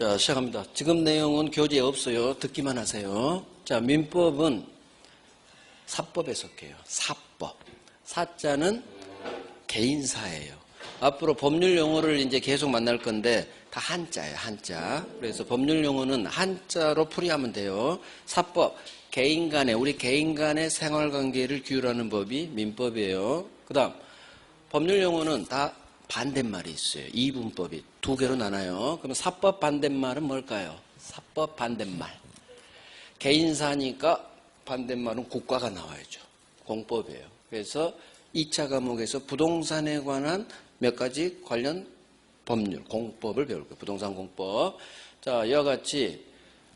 자, 시작합니다. 지금 내용은 교재에 없어요. 듣기만 하세요. 자, 민법은 사법에 속해요. 사법. 사자는 개인사예요. 앞으로 법률 용어를 이제 계속 만날 건데 다 한자예요. 한자. 그래서 법률 용어는 한자로 풀이하면 돼요. 사법. 개인 간의, 우리 개인 간의 생활관계를 규율하는 법이 민법이에요. 그 다음 법률 용어는 다 반대말이 있어요. 이분법이 두 개로 나눠요. 그럼 사법 반대말은 뭘까요? 사법 반대말. 개인사니까 반대말은 국가가 나와야죠. 공법이에요. 그래서 2차 과목에서 부동산에 관한 몇 가지 관련 법률, 공법을 배울 거예요. 부동산 공법. 자, 이와 같이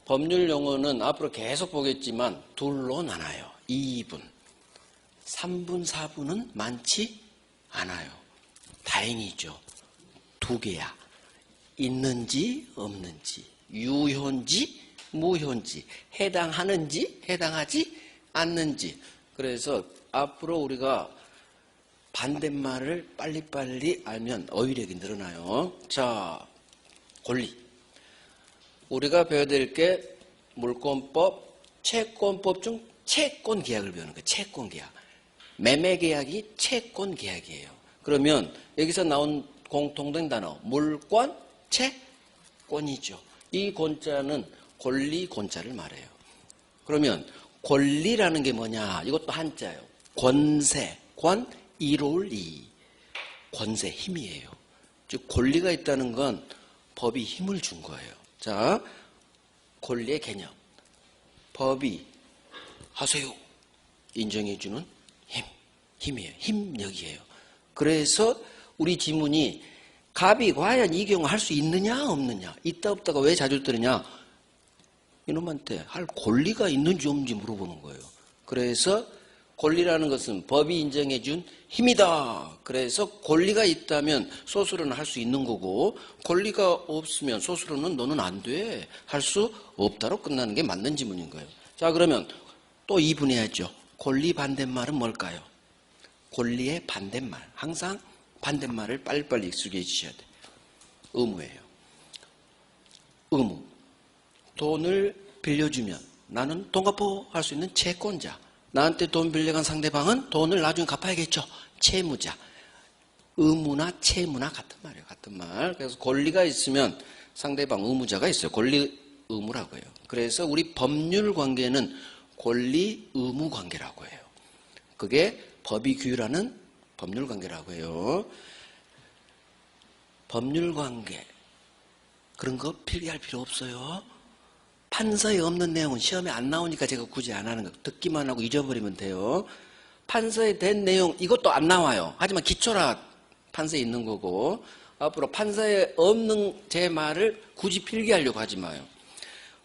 법률 용어는 앞으로 계속 보겠지만 둘로 나눠요. 2분. 3분, 4분은 많지 않아요. 다행이죠. 두 개야. 있는지 없는지, 유효인지 무효인지, 해당하는지 해당하지 않는지. 그래서 앞으로 우리가 반대말을 빨리빨리 알면 어휘력이 늘어나요. 자, 권리. 우리가 배워야 될 게 물권법, 채권법 중 채권계약을 배우는 거예요. 채권계약. 매매계약이 채권계약이에요. 그러면 여기서 나온 공통된 단어 물권, 채권이죠. 이 권자는 권리 권자를 말해요. 그러면 권리라는 게 뭐냐? 이것도 한자예요. 권세, 권, 이로울 이. 권세, 힘이에요. 즉 권리가 있다는 건 법이 힘을 준 거예요. 자, 권리의 개념. 법이 하세요. 인정해주는 힘. 힘이에요. 힘력이에요. 그래서 우리 지문이 갑이 과연 이 경우 할 수 있느냐 없느냐, 있다 없다가 왜 자주 뜨느냐, 이놈한테 할 권리가 있는지 없는지 물어보는 거예요. 그래서 권리라는 것은 법이 인정해 준 힘이다. 그래서 권리가 있다면 소수로는 할 수 있는 거고, 권리가 없으면 소수로는 너는 안 돼, 할 수 없다로 끝나는 게 맞는 지문인 거예요. 자, 그러면 또 이분해야죠. 권리 반대말은 뭘까요? 권리의 반대말. 항상 반대말을 빨리빨리 익숙해지셔야 돼요. 의무예요. 의무. 돈을 빌려주면 나는 돈 갚어 할 수 있는 채권자. 나한테 돈 빌려간 상대방은 돈을 나중에 갚아야겠죠. 채무자. 의무나 채무나 같은 말이에요. 같은 말. 그래서 권리가 있으면 상대방 의무자가 있어요. 권리 의무라고 해요. 그래서 우리 법률 관계는 권리 의무 관계라고 해요. 그게 법이 규율하는 법률관계라고 해요. 법률관계, 그런 거 필기할 필요 없어요. 판서에 없는 내용은 시험에 안 나오니까 제가 굳이 안 하는 거, 듣기만 하고 잊어버리면 돼요. 판서에 된 내용 이것도 안 나와요. 하지만 기초라 판서에 있는 거고, 앞으로 판서에 없는 제 말을 굳이 필기하려고 하지 마요.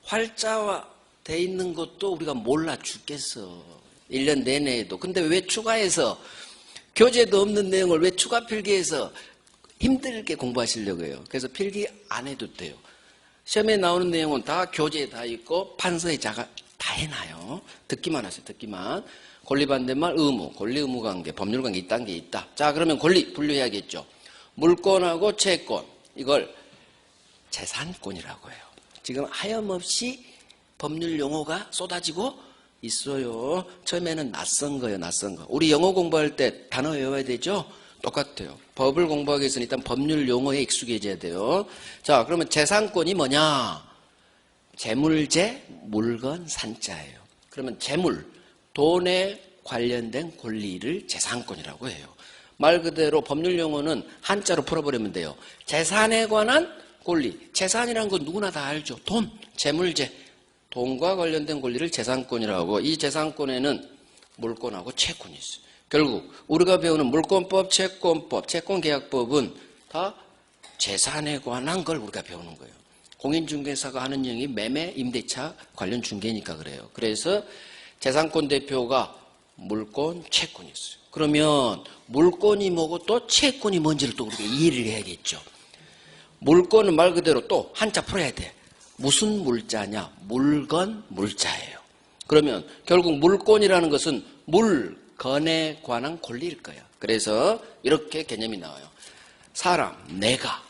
활자화 돼 있는 것도 우리가 몰라 죽겠어. 1년 내내에도. 근데 왜 추가해서, 교재도 없는 내용을 왜 추가 필기해서 힘들게 공부하시려고 해요. 그래서 필기 안 해도 돼요. 시험에 나오는 내용은 다 교재에 다 있고 판서에 다 해놔요. 듣기만 하세요. 듣기만. 권리 반대말 의무, 권리 의무 관계, 법률 관계 이딴 게 있다. 자, 그러면 권리 분류해야겠죠. 물권하고 채권, 이걸 재산권이라고 해요. 지금 하염없이 법률 용어가 쏟아지고 있어요. 처음에는 낯선 거예요. 낯선 거. 우리 영어 공부할 때 단어 외워야 되죠? 똑같아요. 법을 공부하기 위해서는 일단 법률 용어에 익숙해져야 돼요. 자, 그러면 재산권이 뭐냐? 재물재, 물건, 산자예요. 그러면 재물, 돈에 관련된 권리를 재산권이라고 해요. 말 그대로 법률 용어는 한자로 풀어버리면 돼요. 재산에 관한 권리. 재산이라는 건 누구나 다 알죠. 돈, 재물재. 돈과 관련된 권리를 재산권이라고 하고, 이 재산권에는 물권하고 채권이 있어요. 결국 우리가 배우는 물권법, 채권법, 채권계약법은 다 재산에 관한 걸 우리가 배우는 거예요. 공인중개사가 하는 영역이 매매, 임대차 관련 중개니까 그래요. 그래서 재산권 대표가 물권, 채권이 있어요. 그러면 물권이 뭐고 또 채권이 뭔지를 또 우리가 이해를 해야겠죠. 물권은 말 그대로 또 한자 풀어야 돼. 무슨 물자냐? 물건, 물자예요. 그러면 결국 물권이라는 것은 물건에 관한 권리일 거예요. 그래서 이렇게 개념이 나와요. 사람, 내가,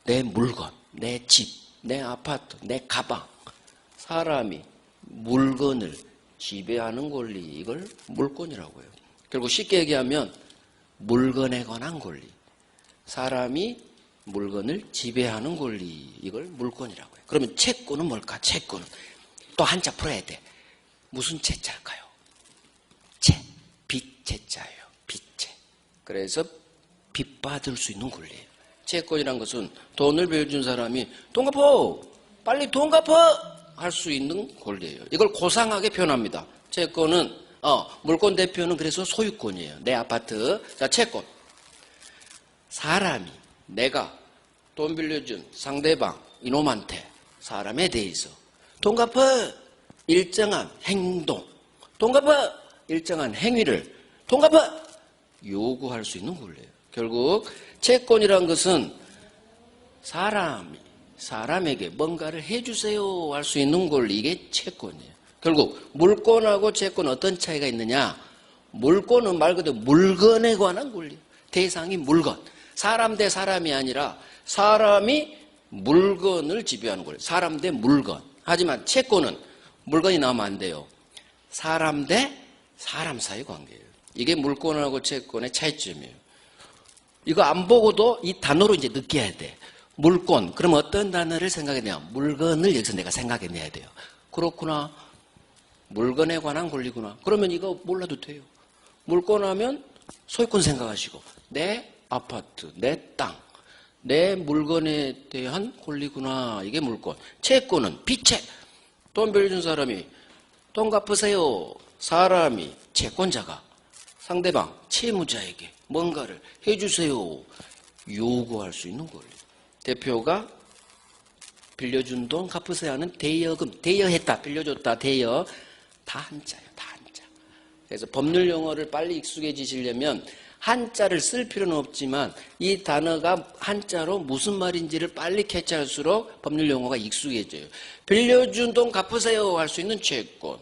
내 물건, 내 집, 내 아파트, 내 가방, 사람이 물건을 지배하는 권리, 이걸 물권이라고 해요. 결국 쉽게 얘기하면 물건에 관한 권리, 사람이 물건을 지배하는 권리, 이걸 물권이라고 해요. 그러면 채권은 뭘까? 채권은 또 한자 풀어야 돼. 무슨 채자일까요? 채, 빚채자예요. 빚채. 그래서 빚받을 수 있는 권리예요. 채권이란 것은 돈을 빌려준 사람이 돈 갚어! 빨리 돈 갚어! 할 수 있는 권리예요. 이걸 고상하게 표현합니다. 채권은 물권 대표는 그래서 소유권이에요. 내 아파트. 자, 채권. 사람이 내가 돈 빌려준 상대방 이놈한테 사람에 대해서 돈 갚아! 일정한 행동, 돈 갚아! 일정한 행위를 돈 갚아! 요구할 수 있는 권리예요. 결국 채권이란 것은 사람에게 뭔가를 해주세요 할 수 있는 권리, 이게 채권이에요. 결국 물권하고 채권 어떤 차이가 있느냐? 물권은 말 그대로 물건에 관한 권리, 대상이 물건, 사람 대 사람이 아니라 사람이 물건을 지배하는 권리, 사람 대 물건. 하지만 채권은 물건이 나오면 안 돼요. 사람 대 사람 사이 관계예요. 이게 물권하고 채권의 차이점이에요. 이거 안 보고도 이 단어로 이제 느껴야 돼. 물권. 그럼 어떤 단어를 생각해내냐? 물건을 여기서 내가 생각해내야 돼요. 그렇구나. 물건에 관한 권리구나. 그러면 이거 몰라도 돼요. 물권하면 소유권 생각하시고 내 아파트, 내 땅, 내 물건에 대한 권리구나. 이게 물권. 채권은 빚채. 돈 빌려준 사람이 돈 갚으세요. 사람이 채권자가 상대방 채무자에게 뭔가를 해주세요. 요구할 수 있는 권리. 대표가 빌려준 돈 갚으세요 하는 대여금, 대여했다, 빌려줬다, 대여. 다 한자예요. 다 한자. 그래서 법률 용어를 빨리 익숙해지시려면 한자를 쓸 필요는 없지만 이 단어가 한자로 무슨 말인지를 빨리 캐치할수록 법률 용어가 익숙해져요. 빌려준 돈 갚으세요 할 수 있는 채권,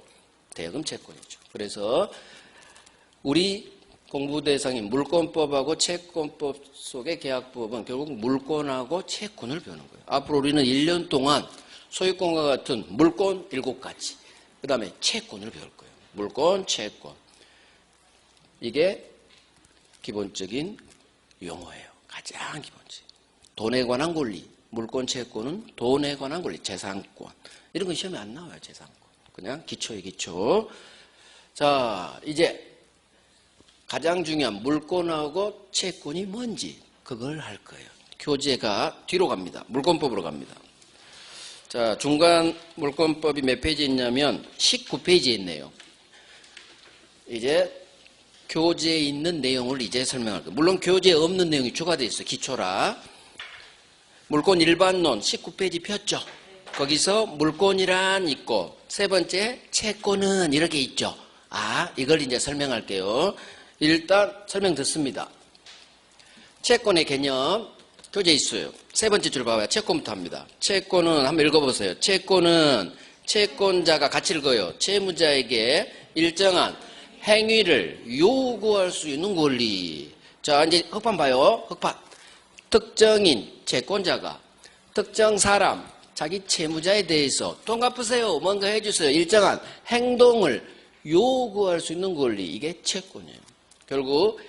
대여금 채권이죠. 그래서 우리 공부 대상인 물권법하고 채권법 속의 계약법은 결국 물권하고 채권을 배우는 거예요. 앞으로 우리는 1년 동안 소유권과 같은 물권 7가지, 그 다음에 채권을 배울 거예요. 물권, 채권. 이게 기본적인 용어예요. 가장 기본적인. 돈에 관한 권리, 물권, 채권은 돈에 관한 권리, 재산권. 이런 건 시험에 안 나와요, 재산권. 그냥 기초의 기초. 자, 이제 가장 중요한 물권하고 채권이 뭔지 그걸 할 거예요. 교재가 뒤로 갑니다. 물권법으로 갑니다. 자, 중간 물권법이 몇 페이지에 있냐면 19페이지에 있네요. 이제 교재에 있는 내용을 이제 설명할 거예요. 물론 교재에 없는 내용이 추가되어 있어요. 기초라. 물권 일반론 19페이지 폈죠. 거기서 물권이란 있고 세 번째 채권은 이렇게 있죠. 이걸 이제 설명할게요. 일단 설명 듣습니다. 채권의 개념 교재에 있어요. 세 번째 줄 봐봐요. 채권부터 합니다. 채권은 한번 읽어보세요. 채권은 채권자가 같이 읽어요. 채무자에게 일정한 행위를 요구할 수 있는 권리. 자, 이제 흑판 봐요. 흑판. 특정인 채권자가 특정 사람, 자기 채무자에 대해서 돈 갚으세요, 뭔가 해주세요, 일정한 행동을 요구할 수 있는 권리. 이게 채권이에요. 결국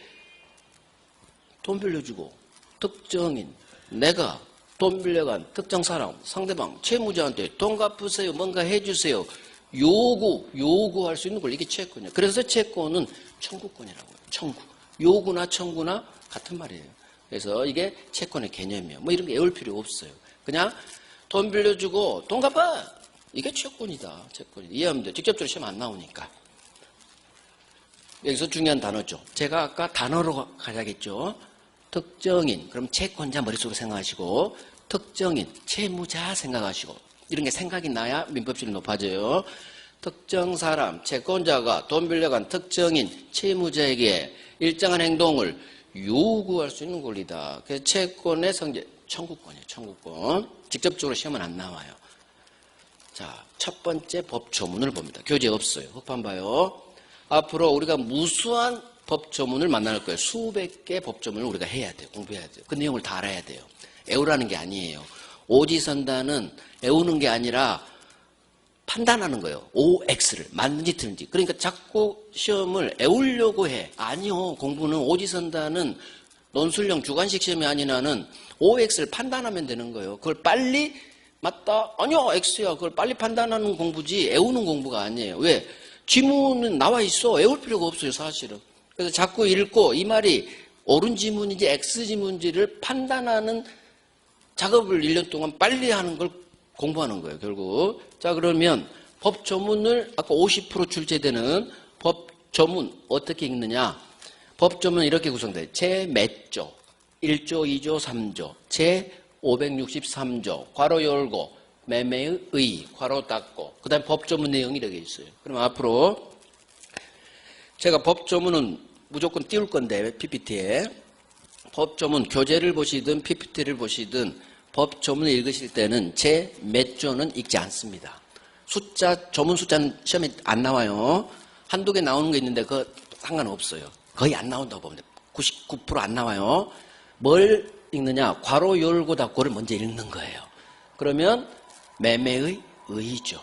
돈 빌려주고 특정인, 내가 돈 빌려간 특정 사람, 상대방, 채무자한테 돈 갚으세요, 뭔가 해주세요, 요구할 수 있는 권리. 이게 채권이에요. 그래서 채권은 청구권이라고 해요. 청구. 요구나 청구나 같은 말이에요. 그래서 이게 채권의 개념이에요. 뭐 이런 게 외울 필요 없어요. 그냥 돈 빌려주고 돈 갚아. 이게 채권이다. 채권. 이해하면 돼요. 직접적으로 시험 안 나오니까. 여기서 중요한 단어죠. 제가 아까 단어로 가야겠죠. 특정인. 그럼 채권자 머릿속으로 생각하시고, 특정인, 채무자 생각하시고, 이런 게 생각이 나야 민법실이 높아져요. 특정 사람, 채권자가 돈 빌려간 특정인, 채무자에게 일정한 행동을 요구할 수 있는 권리다. 그래서 채권의 성질, 청구권이에요. 청구권. 직접적으로 시험은 안 나와요. 자, 첫 번째 법조문을 봅니다. 교재에 없어요. 흑판 봐요. 앞으로 우리가 무수한 법조문을 만날 거예요. 수백 개 법조문을 우리가 해야 돼요. 공부해야 돼요. 그 내용을 다 알아야 돼요. 외우라는 게 아니에요. 오지선다는 애우는 게 아니라 판단하는 거예요. OX를 맞는지 틀린지. 그러니까 자꾸 시험을 애우려고 해. 아니요. 공부는 오지선다는 논술형 주관식 시험이 아니라는 OX를 판단하면 되는 거예요. 그걸 빨리 맞다. 아니요. X야. 그걸 빨리 판단하는 공부지 애우는 공부가 아니에요. 왜? 지문은 나와 있어. 애울 필요가 없어요. 사실은. 그래서 자꾸 읽고 이 말이 옳은 지문인지 X 지문인지를 판단하는 작업을 1년 동안 빨리 하는 걸 공부하는 거예요. 결국. 자, 그러면 법조문을 아까 50% 출제되는 법조문 어떻게 읽느냐? 법조문은 이렇게 구성돼요. 제 몇 조, 1조, 2조, 3조, 제 563조, 괄호 열고, 매매의 의, 괄호 닫고, 그 다음에 법조문 내용이 이렇게 있어요. 그럼 앞으로 제가 법조문은 무조건 띄울 건데, PPT에. 법조문 교재를 보시든 PPT를 보시든 법조문을 읽으실 때는 제 몇 조는 읽지 않습니다. 숫자, 조문 숫자는 시험에 안 나와요. 한두 개 나오는 게 있는데 그거 상관없어요. 거의 안 나온다고 보면 돼요. 99% 안 나와요. 뭘 읽느냐? 괄호 열고 닫고를 먼저 읽는 거예요. 그러면 매매의 의죠.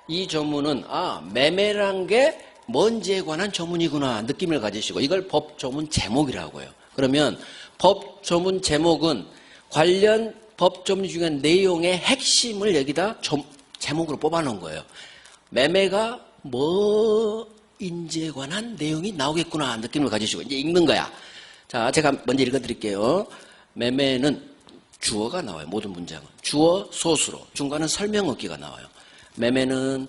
이 조문은 매매란 게 뭔지에 관한 조문이구나 느낌을 가지시고 이걸 법조문 제목이라고 해요. 그러면 법조문 제목은 관련 법조문 중요한 내용의 핵심을 여기다 제목으로 뽑아놓은 거예요. 매매가 뭐인지에 관한 내용이 나오겠구나 느낌을 가지시고 이제 읽는 거야. 자, 제가 먼저 읽어드릴게요. 매매는 주어가 나와요. 모든 문장은. 주어 소수로. 중간은 설명어기가 나와요. 매매는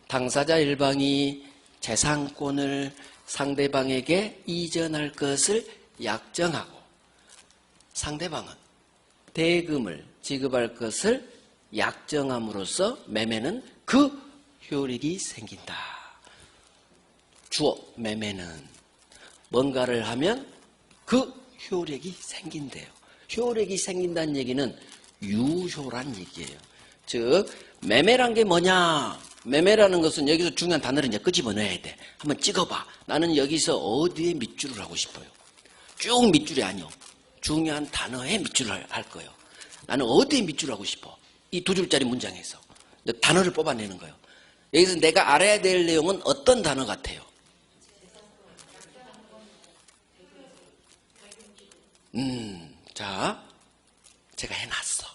당사자 일방이 재산권을 상대방에게 이전할 것을 약정하고 상대방은 대금을 지급할 것을 약정함으로써 매매는 그 효력이 생긴다. 주어 매매는 뭔가를 하면 그 효력이 생긴대요. 효력이 생긴다는 얘기는 유효란 얘기예요. 즉 매매란 게 뭐냐? 매매라는 것은 여기서 중요한 단어를 이제 끄집어내야 돼. 한번 찍어봐. 나는 여기서 어디에 밑줄을 하고 싶어요? 쭉 밑줄이 아니요. 중요한 단어에 밑줄을 할 거예요. 나는 어디에 밑줄을 하고 싶어? 이 두 줄짜리 문장에서 단어를 뽑아내는 거예요. 여기서 내가 알아야 될 내용은 어떤 단어 같아요? 자, 제가 해놨어.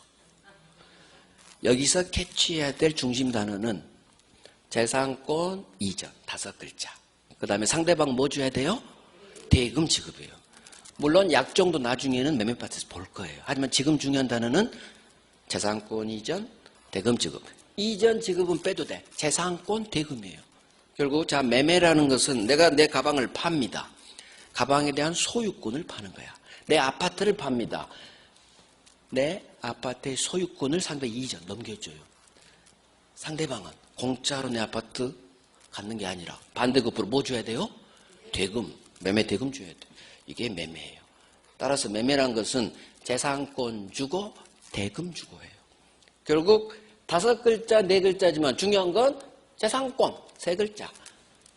여기서 캐치해야 될 중심 단어는 재산권 이전 5글자. 그 다음에 상대방 뭐 줘야 돼요? 대금 지급이에요. 물론 약정도 나중에는 매매 파트에서 볼 거예요. 하지만 지금 중요한 단어는 재산권 이전, 대금 지급. 이전 지급은 빼도 돼. 재산권 대금이에요. 결국 자 매매라는 것은 내가 내 가방을 팝니다. 가방에 대한 소유권을 파는 거야. 내 아파트를 팝니다. 내 아파트의 소유권을 상대 이전 넘겨줘요. 상대방은 공짜로 내 아파트 갖는 게 아니라 반대급부로 뭐 줘야 돼요? 대금, 매매 대금 줘야 돼. 이게 매매예요. 따라서 매매란 것은 재산권 주고 대금 주고 해요. 결국 5글자, 4글자지만 중요한 건 재산권 3글자,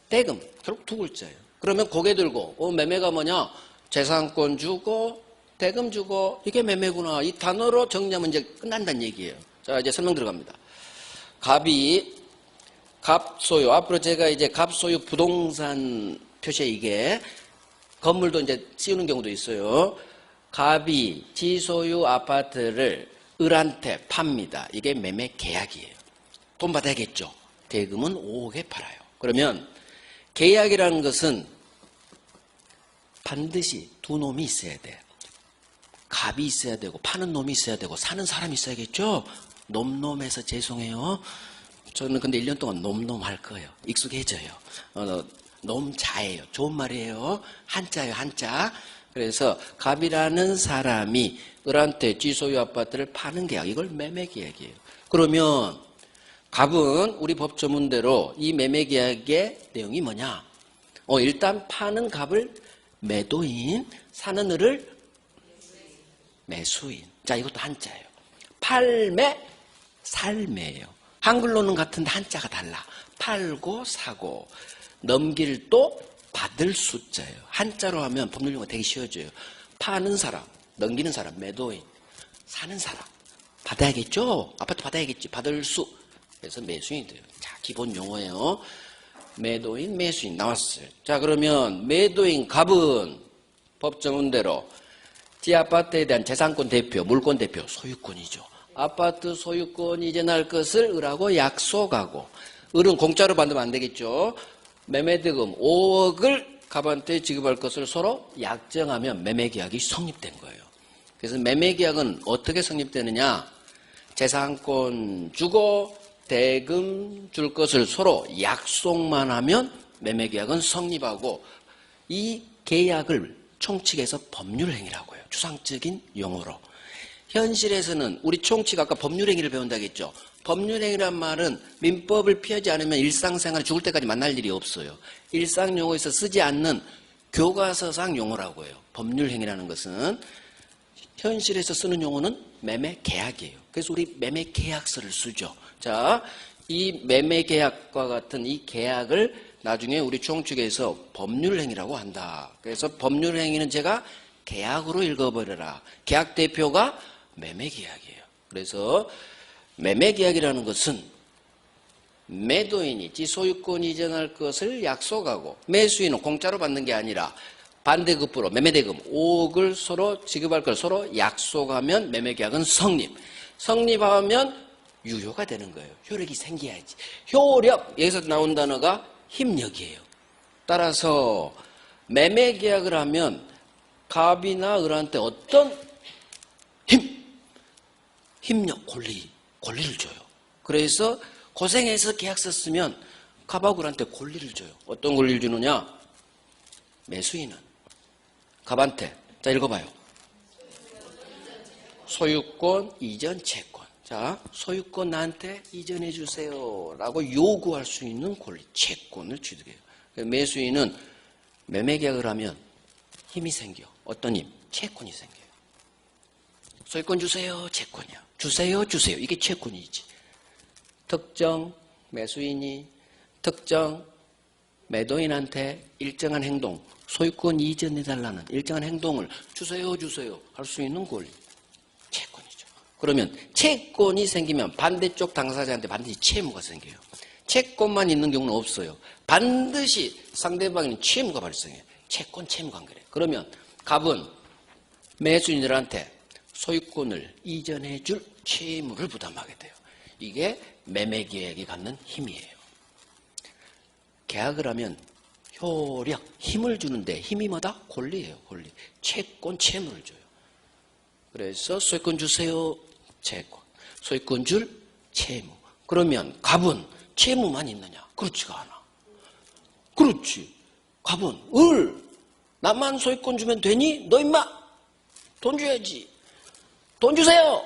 대금 결국 2글자예요. 그러면 고개 들고 매매가 뭐냐? 재산권 주고 대금 주고 이게 매매구나. 이 단어로 정리하면 이제 끝난다는 얘기예요. 자, 이제 설명 들어갑니다. 갑이 갑소유. 앞으로 제가 이제 갑소유 부동산 표시에 이게 건물도 이제 씌우는 경우도 있어요. 갑이 지소유 아파트를 을한테 팝니다. 이게 매매 계약이에요. 돈 받아야겠죠. 대금은 5억에 팔아요. 그러면 계약이라는 것은 반드시 두 놈이 있어야 돼. 갑이 있어야 되고 파는 놈이 있어야 되고 사는 사람이 있어야겠죠. 놈놈해서 죄송해요. 저는 근데 1년 동안 놈놈 할 거예요. 익숙해져요. 놈자예요. 좋은 말이에요. 한자예요. 한자. 그래서 갑이라는 사람이 을한테 지소유 아파트를 파는 계약. 이걸 매매 계약이에요. 그러면 갑은 우리 법조문대로 이 매매 계약의 내용이 뭐냐? 일단 파는 갑을 매도인, 사는 을을 매수인. 자, 이것도 한자예요. 팔매, 살매예요. 한글로는 같은데 한자가 달라. 팔고 사고 넘길 또 받을 숫자예요. 한자로 하면 법률용어 되게 쉬워져요. 파는 사람, 넘기는 사람, 매도인. 사는 사람, 받아야겠죠? 아파트 받아야겠지. 받을 수. 그래서 매수인이 돼요. 자, 기본 용어예요. 매도인, 매수인 나왔어요. 자, 그러면 매도인 갑은 법정문대로 지 아파트에 대한 재산권 대표, 물권 대표, 소유권이죠. 아파트 소유권 이전할 것을 을하고 약속하고, 을은 공짜로 받으면 안 되겠죠. 매매대금 5억을 갑한테 지급할 것을 서로 약정하면 매매계약이 성립된 거예요. 그래서 매매계약은 어떻게 성립되느냐? 재산권 주고 대금 줄 것을 서로 약속만 하면 매매계약은 성립하고, 이 계약을 총칙에서 법률행위라고 해요. 추상적인 용어로. 현실에서는 우리 총칙 아까 법률행위를 배운다고 했죠. 법률행위란 말은 민법을 피하지 않으면 일상생활 죽을 때까지 만날 일이 없어요. 일상용어에서 쓰지 않는 교과서상 용어라고 해요. 법률행위라는 것은. 현실에서 쓰는 용어는 매매계약이에요. 그래서 우리 매매계약서를 쓰죠. 자, 이 매매계약과 같은 이 계약을 나중에 우리 총칙에서 법률행위라고 한다. 그래서 법률행위는 제가 계약으로 읽어버려라. 계약 대표가 매매계약이에요. 그래서 매매계약이라는 것은 매도인이 지 소유권 이전할 것을 약속하고, 매수인은 공짜로 받는 게 아니라 반대급부로 매매대금 5억을 서로 지급할 걸 서로 약속하면 매매계약은 성립. 성립하면 유효가 되는 거예요. 효력이 생겨야지. 효력, 여기서 나온 단어가 힘력이에요. 따라서 매매계약을 하면 갑이나 을한테 어떤 힘력, 권리를 줘요. 그래서 고생해서 계약서 쓰면 갑하고 을한테 권리를 줘요. 어떤 권리를 주느냐? 매수인은 갑한테, 자, 읽어봐요. 소유권 이전 채권. 자, 소유권 나한테 이전해 주세요 라고 요구할 수 있는 권리, 채권을 취득해요. 매수인은 매매계약을 하면 힘이 생겨. 어떤 힘? 채권이 생겨요. 소유권 주세요, 채권이야. 주세요. 이게 채권이지. 특정 매수인이 특정 매도인한테 일정한 행동, 소유권 이전해달라는 일정한 행동을 주세요 할 수 있는 권리, 채권이죠. 그러면 채권이 생기면 반대쪽 당사자한테 반드시 채무가 생겨요. 채권만 있는 경우는 없어요. 반드시 상대방에는 채무가 발생해요. 채권 채무 관계래. 그러면 갑은 매수인들한테 소유권을 이전해 줄 채무를 부담하게 돼요. 이게 매매계약이 갖는 힘이에요. 계약을 하면 효력, 힘을 주는데, 힘이 뭐다? 권리예요, 권리. 채권, 채무를 줘요. 그래서 소유권 주세요, 채권. 소유권 줄 채무. 그러면 갑은 채무만 있느냐? 그렇지가 않아. 그렇지. 갑은 나만 소유권 주면 되니? 너 임마 돈 줘야지. 돈 주세요.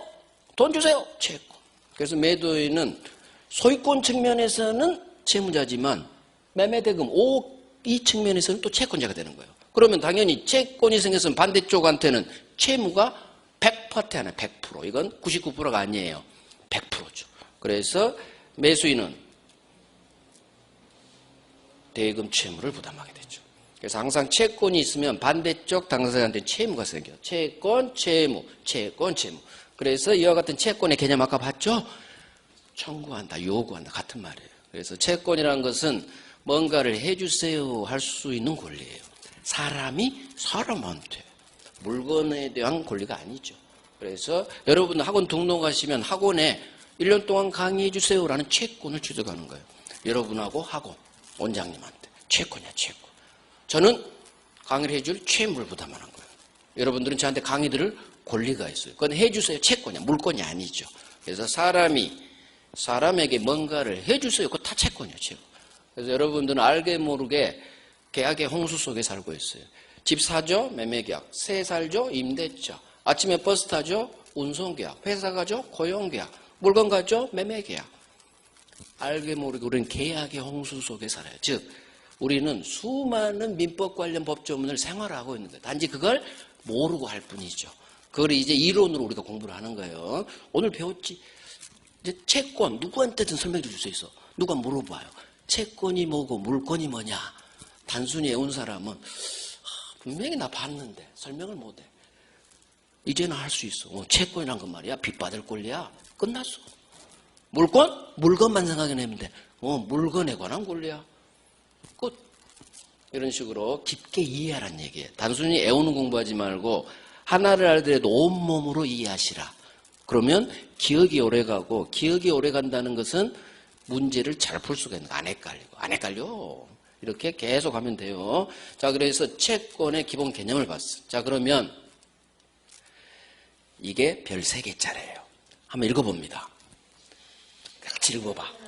채권. 그래서 매도인은 소유권 측면에서는 채무자지만 매매대금 5억 이 측면에서는 또 채권자가 되는 거예요. 그러면 당연히 채권이 생겼으면 반대쪽한테는 채무가 100% 하나 100%. 이건 99%가 아니에요. 100%죠. 그래서 매수인은 대금 채무를 부담하게 되죠. 그래서 항상 채권이 있으면 반대쪽 당사자한테 채무가 생겨요. 채권, 채무. 그래서 이와 같은 채권의 개념 아까 봤죠? 청구한다, 요구한다 같은 말이에요. 그래서 채권이라는 것은 뭔가를 해주세요 할 수 있는 권리예요. 사람이 사람한테 물건에 대한 권리가 아니죠. 그래서 여러분 학원 등록하시면 학원에 1년 동안 강의해 주세요라는 채권을 취득하는 거예요. 여러분하고 학원 원장님한테 채권이야, 채권. 저는 강의를 해줄 채무를 부담하는 거예요. 여러분들은 저한테 강의 들을 권리가 있어요. 그건 해주세요, 채권이야, 물건이 아니죠. 그래서 사람에게 뭔가를 해주세요. 그거 다 채권이에요, 채권. 그래서 여러분들은 알게 모르게 계약의 홍수 속에 살고 있어요. 집 사죠? 매매계약. 새 살죠? 임대차. 아침에 버스 타죠? 운송계약. 회사 가죠? 고용계약. 물건 가죠? 매매계약. 알게 모르게 우리는 계약의 홍수 속에 살아요. 즉 우리는 수많은 민법 관련 법조문을 생활하고 있는 거예요. 단지 그걸 모르고 할 뿐이죠. 그걸 이제 이론으로 우리가 공부를 하는 거예요. 오늘 배웠지? 이제 채권 누구한테든 설명해 줄 수 있어. 누가 물어봐요. 채권이 뭐고 물건이 뭐냐. 단순히 외운 사람은 분명히 나 봤는데 설명을 못해. 이제는 할 수 있어. 채권이란 건 말이야. 빚받을 권리야. 끝났어. 물건? 물건만 생각해내면 돼. 물건에 관한 권리야. 끝. 이런 식으로 깊게 이해하라는 얘기예요. 단순히 애우는 공부하지 말고 하나를 알더라도 온몸으로 이해하시라. 그러면 기억이 오래가고, 기억이 오래간다는 것은 문제를 잘 풀 수가 있는 거. 안 헷갈리고. 안 헷갈려. 이렇게 계속 하면 돼요. 자, 그래서 채권의 기본 개념을 봤어. 자, 그러면 이게 별 3개짜리예요. 한번 읽어봅니다. 같이 읽어봐.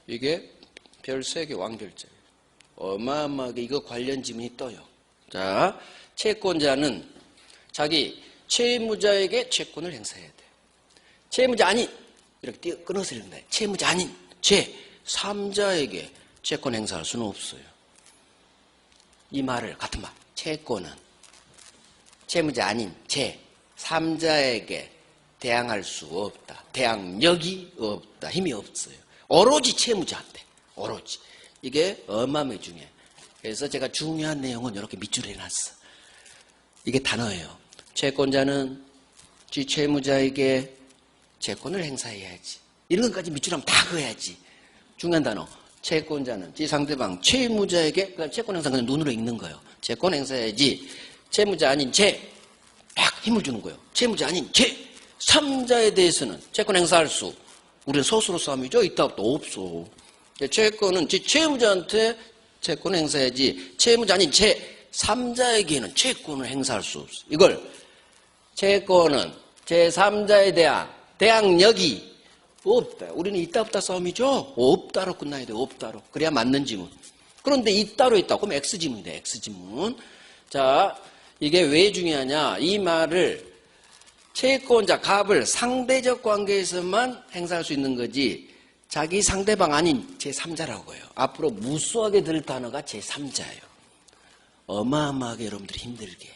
이게 별 3개 완결제예요. 어마어마하게 이거 관련 지문이 떠요. 자, 채권자는 자기 채무자에게 채권을 행사해야 돼. 채무자 아닌, 이렇게 끊어서 읽는다. 채무자 아닌 제3자에게 채권 행사할 수는 없어요. 이 말을, 같은 말. 채권은 채무자 아닌 제3자에게 대항할 수 없다. 대항력이 없다. 힘이 없어요. 오로지 채무자한테. 오로지. 이게 어마어마하게 중요해. 그래서 제가 중요한 내용은 이렇게 밑줄에 해놨어. 이게 단어예요. 채권자는 지 채무자에게 채권을 행사해야지. 이런 것까지 밑줄하면 다 그어야지. 중요한 단어. 채권자는 지 상대방 채무자에게 채권 행사 그냥 눈으로 읽는 거예요. 채권 행사해야지. 채무자 아닌 딱 힘을 주는 거예요. 채무자 아닌 제3자에 대해서는 채권 행사할 수. 우리는 스스로 싸움이죠. 있다 없다 없어. 채권은 지 채무자한테 채권 행사해야지. 채무자 아닌 제3자에게는 채권을 행사할 수 없어. 이걸 채권은 제3자에 대한 대항력이 없다. 우리는 있다 없다 싸움이죠. 없다로 끝나야 돼. 없다로. 그래야 맞는 지문. 그런데 있다로 있다. 그럼 X지문이 돼. X지문. 자, 이게 왜 중요하냐. 이 말을 채권자 갑을 상대적 관계에서만 행사할 수 있는 거지 자기 상대방 아닌 제3자라고 해요. 앞으로 무수하게 들을 단어가 제3자예요. 어마어마하게 여러분들이 힘들게.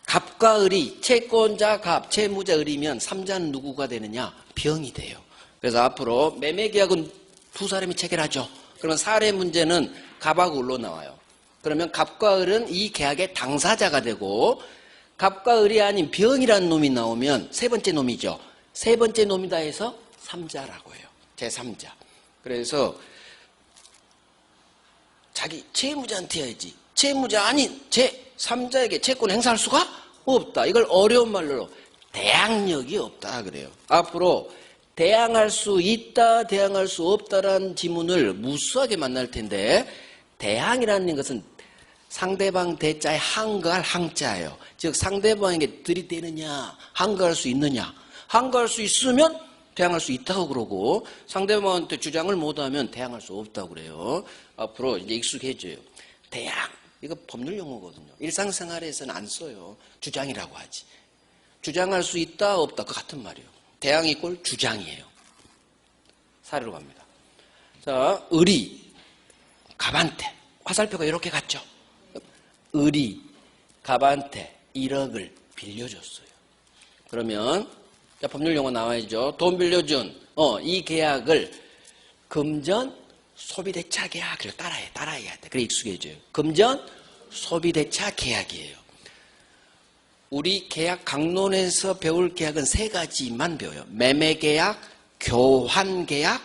갑과 을이 채권자 갑, 채무자 을이면 3자는 누구가 되느냐? 병이 돼요. 그래서 앞으로 매매계약은 두 사람이 체결하죠. 그러면 사례 문제는 갑하고 을로 나와요. 그러면 갑과 을은 이 계약의 당사자가 되고 갑과 을이 아닌 병이라는 놈이 나오면 세 번째 놈이죠. 세 번째 놈이다 해서 3자라고 해요. 제3자. 그래서 자기 채무자한테 해야지. 채무자 아닌 제3자에게 채권 행사할 수가 없다. 이걸 어려운 말로 대항력이 없다 그래요. 앞으로 대항할 수 있다, 대항할 수 없다라는 지문을 무수하게 만날 텐데 대항이라는 것은 상대방 대자에 항거할 항자예요. 즉 상대방에게 들이대느냐, 항거할 수 있느냐. 항거할 수 있으면 대항할 수 있다고 그러고 상대방한테 주장을 못하면 대항할 수 없다고 그래요. 앞으로 이제 익숙해져요. 대항. 이거 법률 용어거든요. 일상생활에서는 안 써요. 주장이라고 하지. 주장할 수 있다, 없다. 그 같은 말이에요. 대항 이꼴 주장이에요. 사례로 갑니다. 자, 을이 갑한테 화살표가 이렇게 갔죠. 을이 갑한테 1억을 빌려줬어요. 그러면 법률 용어 나와야죠. 돈 빌려준 이 계약을 금전 소비대차 계약을 따라해야 돼. 그래 익숙해져요. 금전 소비대차 계약이에요. 우리 계약 강론에서 배울 계약은 3가지만 배워요. 매매계약, 교환계약,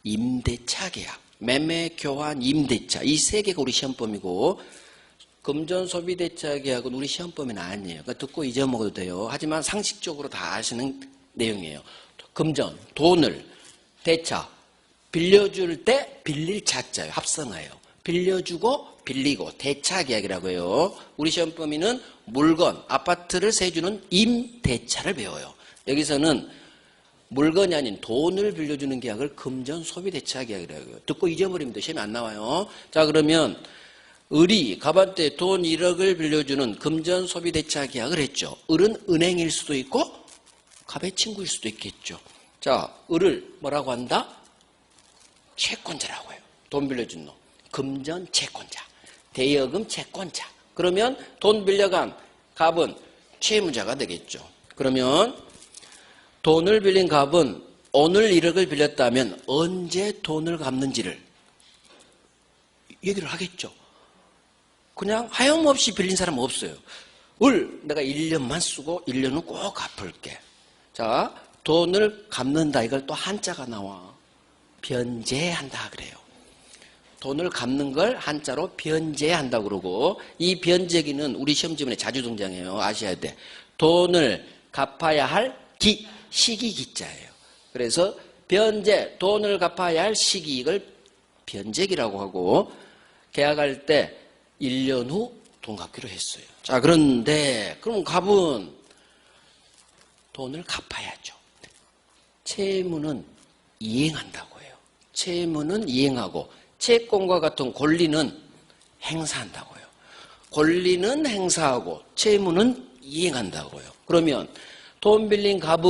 임대차 계약. 매매, 교환, 임대차. 이 3개가 우리 시험범위고 금전 소비대차 계약은 우리 시험범위는 아니에요. 그러니까 듣고 잊어먹어도 돼요. 하지만 상식적으로 다 아시는 내용이에요. 금전, 돈을, 대차, 빌려줄 때 빌릴 차자예요. 합성어예요. 빌려주고 빌리고 대차 계약이라고 해요. 우리 시험범위는 물건, 아파트를 세주는 임대차를 배워요. 여기서는 물건이 아닌 돈을 빌려주는 계약을 금전 소비대차 계약이라고 해요. 듣고 잊어버리면 시험이 안 나와요. 자, 그러면 을이 갑한테 돈 1억을 빌려주는 금전 소비대차 계약을 했죠. 을은 은행일 수도 있고 갑의 친구일 수도 있겠죠. 자, 을을 뭐라고 한다? 채권자라고 해요. 돈 빌려준 놈. 금전 채권자. 대여금 채권자. 그러면 돈 빌려간 갑은 채무자가 되겠죠. 그러면 돈을 빌린 갑은 오늘 1억을 빌렸다면 언제 돈을 갚는지를 얘기를 하겠죠. 그냥 하염없이 빌린 사람은 없어요. 내가 1년만 쓰고 1년 후 꼭 갚을게. 자, 돈을 갚는다. 이걸 또 한자가 나와. 변제한다 그래요. 돈을 갚는 걸 한자로 변제한다 그러고, 이 변제기는 우리 시험지문에 자주 등장해요. 아셔야 돼. 돈을 갚아야 할 시기 기자예요. 그래서 변제, 돈을 갚아야 할 시기, 이걸 변제기라고 하고, 계약할 때 1년 후 돈 갚기로 했어요. 자, 그런데 그럼 갑은 돈을 갚아야죠. 채무는 이행한다고 해요. 채무는 이행하고 채권과 같은 권리는 행사한다고요. 권리는 행사하고 채무는 이행한다고요. 그러면 돈 빌린 갑은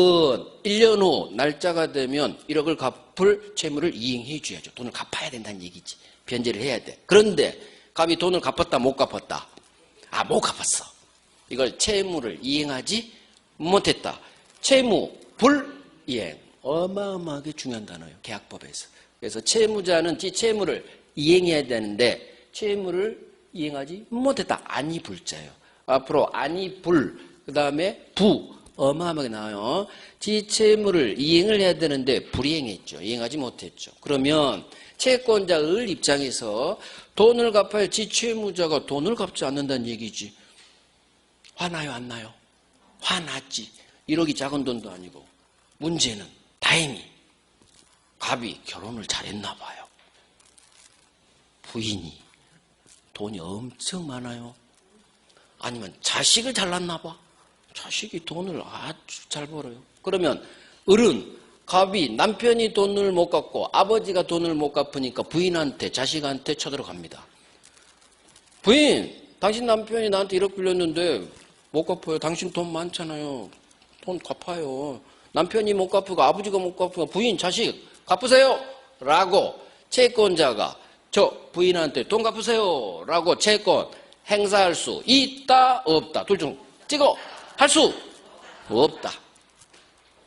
1년 후 날짜가 되면 1억을 갚을 채무를 이행해 줘야죠. 돈을 갚아야 된다는 얘기지. 변제를 해야 돼. 그런데 갑이 돈을 갚았다 못 갚았다? 못 갚았어. 이걸 채무를 이행하지 못했다. 채무 불이행. 어마어마하게 중요한 단어예요. 계약법에서. 그래서 채무자는 채무를 이행해야 되는데 채무를 이행하지 못했다. 아니 불자예요. 앞으로 아니 불, 그 다음에 부 어마어마하게 나와요. 채무를 이행을 해야 되는데 불이행했죠. 이행하지 못했죠. 그러면 채권자의 입장에서 돈을 갚아야 할 채무자가 돈을 갚지 않는다는 얘기지. 화나요 안 나요? 화났지. 1억이 작은 돈도 아니고. 문제는 다행히 갑이 결혼을 잘했나 봐요. 부인이 돈이 엄청 많아요. 아니면 자식을 잘났나 봐. 자식이 돈을 아주 잘 벌어요. 그러면 갑이 남편이 돈을 못 갚고 아버지가 돈을 못 갚으니까 부인한테, 자식한테 쳐들어갑니다. 부인, 당신 남편이 나한테 1억 빌렸는데 못 갚아요. 당신 돈 많잖아요. 돈 갚아요. 남편이 못 갚고 아버지가 못 갚고 부인, 자식 갚으세요 라고 채권자가 저 부인한테 돈 갚으세요 라고 채권 행사할 수 있다 없다? 둘 중 찍어. 할 수 없다.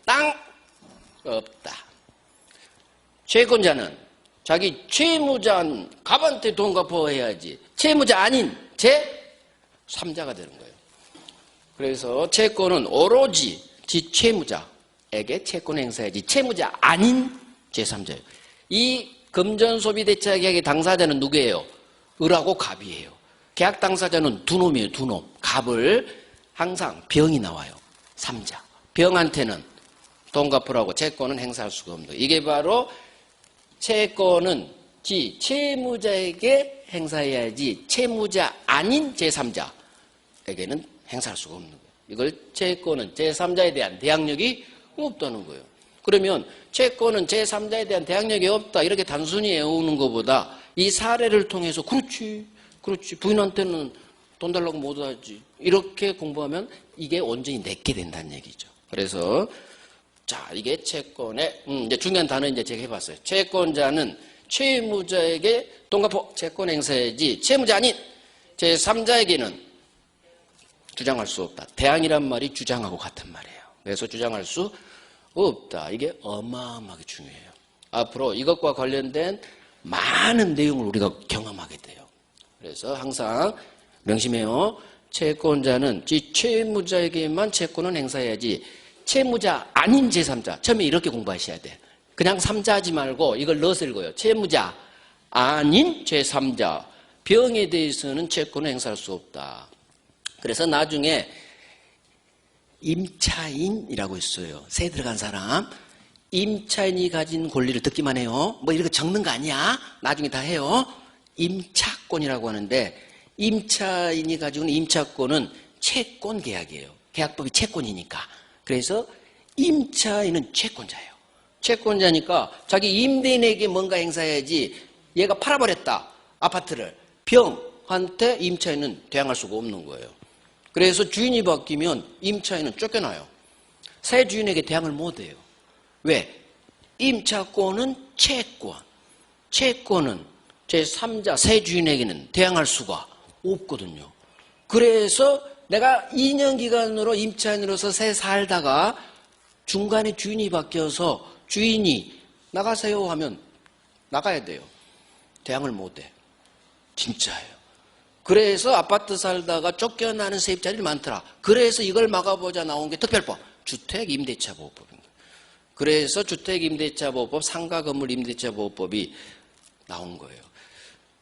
땅 없다. 채권자는 자기 채무자인 갑한테 돈 갚아야지 채무자 아닌 제3자가 되는 거예요. 그래서 채권은 오로지 지 채무자에게 채권 행사해야지 채무자 아닌 제3자예요. 이 금전소비대차 계약의 당사자는 누구예요? 을하고 갑이에요. 계약 당사자는 두 놈이에요. 두 놈. 갑을 항상 병이 나와요. 3자. 병한테는 돈 갚으라고 채권은 행사할 수가 없는 거예요. 이게 바로 채권은 채무자에게 행사해야지 채무자 아닌 제3자에게는 행사할 수가 없는 거예요. 이걸 채권은 제3자에 대한 대항력이 없다는 거예요. 그러면 채권은 제3자에 대한 대항력이 없다 이렇게 단순히 외우는 것보다 이 사례를 통해서 그렇지 부인한테는 돈 달라고 못 하지 이렇게 공부하면 이게 온전히 내게 된다는 얘기죠. 그래서 자 이게 채권의 이제 중요한 단어 이제 제가 해봤어요. 채권자는 채무자에게 돈 갚아 채권 행사해야지 채무자 아닌 제3자에게는 주장할 수 없다. 대항이란 말이 주장하고 같은 말이에요. 그래서 주장할 수 없다. 이게 어마어마하게 중요해요. 앞으로 이것과 관련된 많은 내용을 우리가 경험하게 돼요. 그래서 항상 명심해요. 채권자는 채무자에게만 채권은 행사해야지 채무자 아닌 제3자. 처음에 이렇게 공부하셔야 돼. 그냥 3자 하지 말고 이걸 넣어서 읽어요. 채무자 아닌 제3자. 병에 대해서는 채권을 행사할 수 없다. 그래서 나중에 임차인이라고 있어요. 세 들어간 사람. 임차인이 가진 권리를 듣기만 해요. 뭐 이렇게 적는 거 아니야. 나중에 다 해요. 임차권이라고 하는데 임차인이 가지고 있는 임차권은 채권 계약이에요. 계약법이 채권이니까. 그래서 임차인은 채권자예요. 채권자니까 자기 임대인에게 뭔가 행사해야지 얘가 팔아버렸다. 아파트를. 병한테 임차인은 대항할 수가 없는 거예요. 그래서 주인이 바뀌면 임차인은 쫓겨나요. 새 주인에게 대항을 못해요. 왜? 임차권은 채권. 채권은 제3자 새 주인에게는 대항할 수가 없거든요. 그래서 내가 2년 기간으로 임차인으로서 새 살다가 중간에 주인이 바뀌어서 주인이 나가세요 하면 나가야 돼요. 대항을 못해. 진짜예요. 그래서 아파트 살다가 쫓겨나는 세입자들이 많더라. 그래서 이걸 막아보자 나온 게 특별법, 주택임대차보호법입니다. 그래서 주택임대차보호법, 상가건물임대차보호법이 나온 거예요.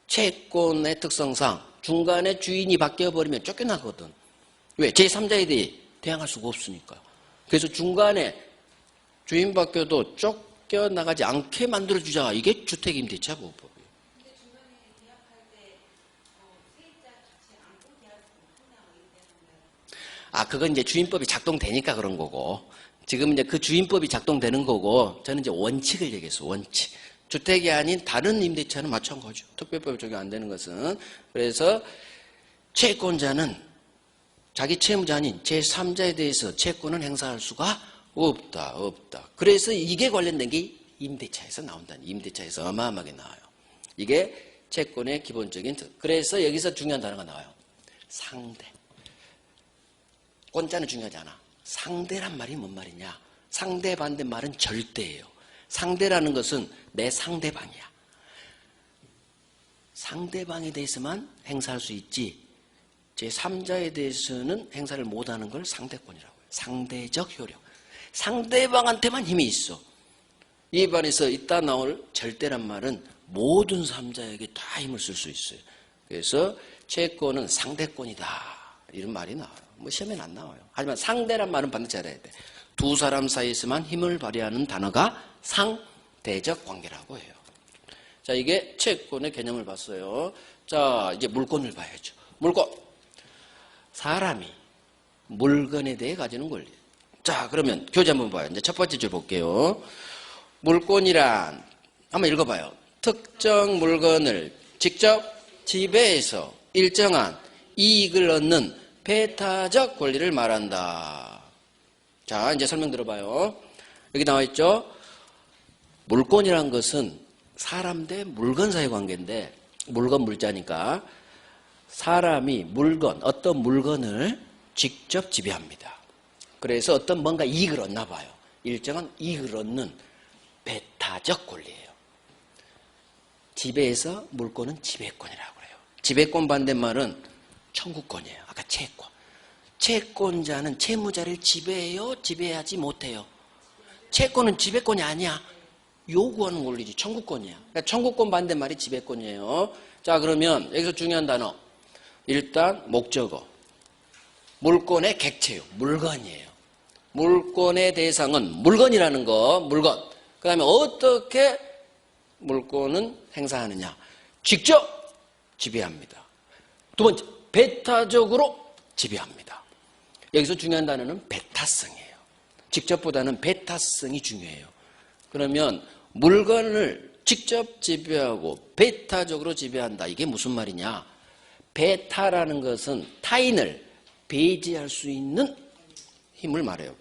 채권의 특성상 중간에 주인이 바뀌어버리면 쫓겨나거든. 왜? 제3자에 대해 대항할 수가 없으니까. 그래서 중간에 주인 바뀌어도 쫓겨나가지 않게 만들어주자. 이게 주택임대차보호법이에요. 그건 이제 주인법이 작동되니까 그런 거고, 지금 이제 그 주인법이 작동되는 거고, 저는 이제 원칙을 얘기했어요. 원칙. 주택이 아닌 다른 임대차는 마찬가지죠. 특별법이 적용 안 되는 것은. 그래서 채권자는 자기 채무자 아닌 제3자에 대해서 채권을 행사할 수가 없다. 그래서 이게 관련된 게 임대차에서 나온다는, 임대차에서 어마어마하게 나와요. 이게 채권의 기본적인 그래서 여기서 중요한 단어가 나와요. 상대. 권자는 중요하지 않아. 상대란 말이 뭔 말이냐? 상대 반대말은 절대예요. 상대라는 것은 내 상대방이야. 상대방에 대해서만 행사할 수 있지 제3자에 대해서는 행사를 못하는 걸 상대권이라고 해요. 상대적 효력. 상대방한테만 힘이 있어. 이 반에서 이따 나올 절대란 말은 모든 3자에게 다 힘을 쓸 수 있어요. 그래서 채권은 상대권이다. 이런 말이 나와요. 뭐 시험에는 안 나와요. 하지만 상대란 말은 반드시 알아야 돼. 두 사람 사이에서만 힘을 발휘하는 단어가 상대적 관계라고 해요. 자, 이게 채권의 개념을 봤어요. 자, 이제 물건을 봐야죠. 물건. 사람이 물건에 대해 가지는 권리. 자, 그러면 교재 한번 봐요. 이제 첫 번째 줄 볼게요. 물건이란 한번 읽어봐요. 특정 물건을 직접 지배해서 일정한 이익을 얻는 배타적 권리를 말한다. 자, 이제 설명 들어봐요. 여기 나와 있죠. 물건이란 것은 사람 대 물건 사이 관계인데, 물건 물자니까 사람이 물건, 어떤 물건을 직접 지배합니다. 그래서 어떤 뭔가 이익을 얻나 봐요. 일정한 이익을 얻는 배타적 권리예요. 지배해서 물건은 지배권이라고 해요. 지배권 반대말은 청구권이에요. 아까 채권. 채권자는 채무자를 지배해요? 지배하지 못해요? 채권은 지배권이 아니야. 요구하는 권리지. 청구권이야. 그러니까 청구권 반대말이 지배권이에요. 자, 그러면 여기서 중요한 단어. 일단 목적어. 물건의 객체요. 물건이에요. 물건의 대상은 물건이라는 거. 물건. 그 다음에 어떻게 물건은 행사하느냐. 직접 지배합니다. 두 번째, 배타적으로 지배합니다. 여기서 중요한 단어는 배타성이에요. 직접보다는 배타성이 중요해요. 그러면 물건을 직접 지배하고 배타적으로 지배한다. 이게 무슨 말이냐? 배타라는 것은 타인을 배제할 수 있는 힘을 말해요.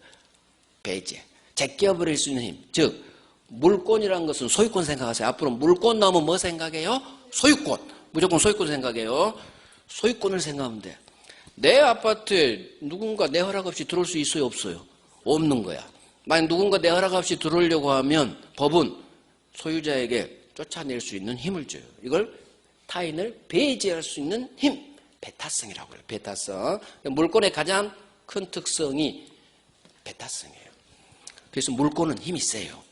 배제. 제껴버릴 수 있는 힘. 즉 물건이라는 것은 소유권 생각하세요. 앞으로 물건 나오면 뭐 생각해요? 소유권. 무조건 소유권 생각해요. 소유권을 생각하면 돼. 내 아파트에 누군가 내 허락 없이 들어올 수 있어요? 없어요? 없는 거야. 만약 누군가 내 허락 없이 들어오려고 하면 법은 소유자에게 쫓아낼 수 있는 힘을 줘요. 이걸 타인을 배제할 수 있는 힘. 배타성이라고 해요. 배타성. 물건의 가장 큰 특성이 배타성이에요. 그래서 물건은 힘이 세요.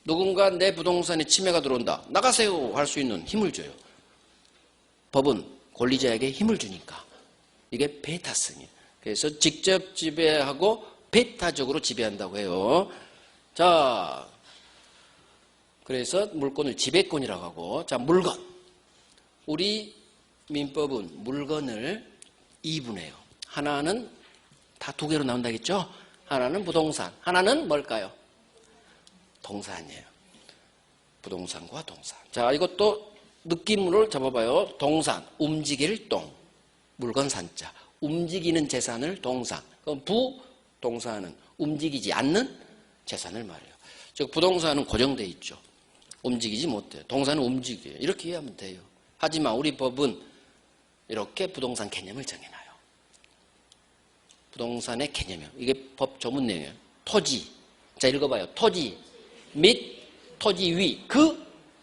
누군가 내 부동산에 침해가 들어온다. 나가세요 할 수 있는 힘을 줘요. 법은 권리자에게 힘을 주니까. 이게 배타성이에요. 그래서 직접 지배하고 배타적으로 지배한다고 해요. 자, 그래서 물건을 지배권이라고 하고, 자, 물건. 우리 민법은 물건을 이분해요. 하나는 다 두 개로 나온다겠죠? 하나는 부동산, 하나는 뭘까요? 동산이에요. 부동산과 동산. 자, 이것도 느낌으로 잡아봐요. 동산, 움직일 동, 물건 산자. 움직이는 재산을 동산. 그럼 부동산은 움직이지 않는 재산을 말해요. 즉 부동산은 고정되어 있죠. 움직이지 못해요. 동산은 움직여요. 이렇게 이해하면 돼요. 하지만 우리 법은 이렇게 부동산 개념을 정해놔요. 부동산의 개념이에요. 이게 법 조문 내용이에요. 토지, 자, 읽어봐요. 토지 및 토지 위 그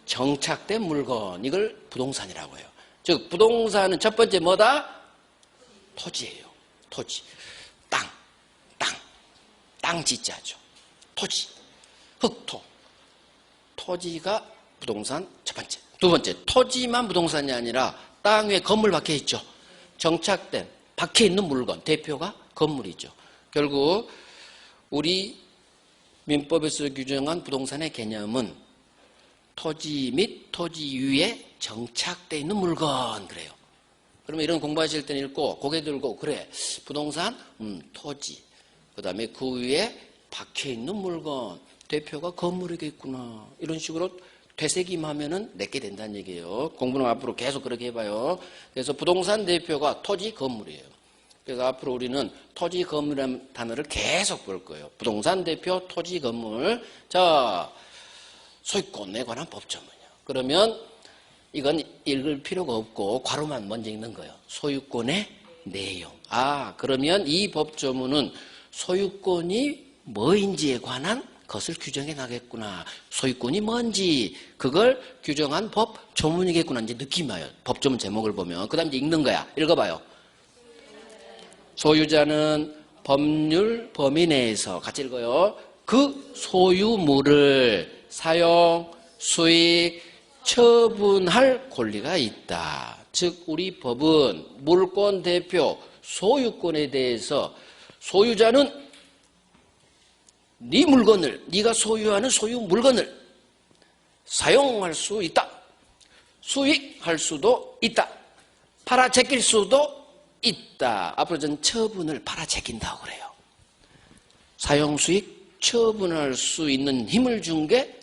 정착된 물건, 이걸 부동산이라고 해요. 즉 부동산은 첫 번째 뭐다? 토지예요. 토지. 땅 지자죠. 토지, 흙토. 토지가 부동산 첫 번째. 두 번째, 토지만 부동산이 아니라 땅 위에 건물 박혀 있죠. 정착된, 박혀 있는 물건, 대표가 건물이죠. 결국 우리 민법에서 규정한 부동산의 개념은 토지 및 토지 위에 정착되어 있는 물건, 그래요. 그러면 이런 공부하실 때는 읽고 고개 들고, 그래, 부동산, 토지, 그 다음에 그 위에 박혀있는 물건, 대표가 건물이겠구나, 이런 식으로 되새김하면은 내게 된다는 얘기예요. 공부는 앞으로 계속 그렇게 해봐요. 그래서 부동산 대표가 토지, 건물이에요. 그래서 앞으로 우리는 토지, 건물이라는 단어를 계속 볼 거예요. 부동산 대표, 토지, 건물. 자, 소유권에 관한 법조문이요. 그러면 이건 읽을 필요가 없고 괄호만 먼저 읽는 거예요. 소유권의 내용. 아, 그러면 이 법조문은 소유권이 뭐인지에 관한 것을 규정해 나겠구나. 소유권이 뭔지 그걸 규정한 법조문이겠구나. 이제 느낌이 와요. 법조문 제목을 보면. 그 다음 이제 읽는 거야. 읽어봐요. 소유자는 법률 범위 내에서, 같이 읽어요. 그 소유물을 사용, 수익, 처분할 권리가 있다. 즉 우리 법은 물권 대표 소유권에 대해서 소유자는 네 물건을, 네가 소유하는 소유 물건을 사용할 수 있다. 수익할 수도 있다. 팔아 제낄 수도 있다. 앞으로 전 처분을 팔아 제낀다고 그래요. 사용, 수익, 처분할 수 있는 힘을 준 게